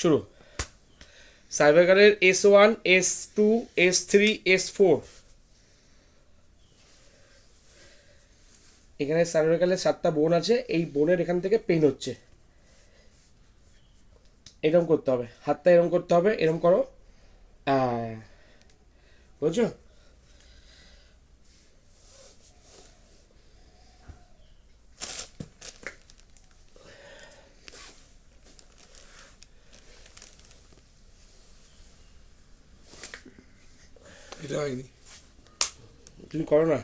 শুরু। সার্ভাইকালের S1, S2, S3, S4, এখানে সার্ভাইকালের 7টা বোন আছে। এই বোনের এখান থেকে পেন হচ্ছে। এরকম করতে হবে, হাতটা এরকম করতে হবে, এরকম করো। বুঝছো? এটা হয়নি। তুমি করো না।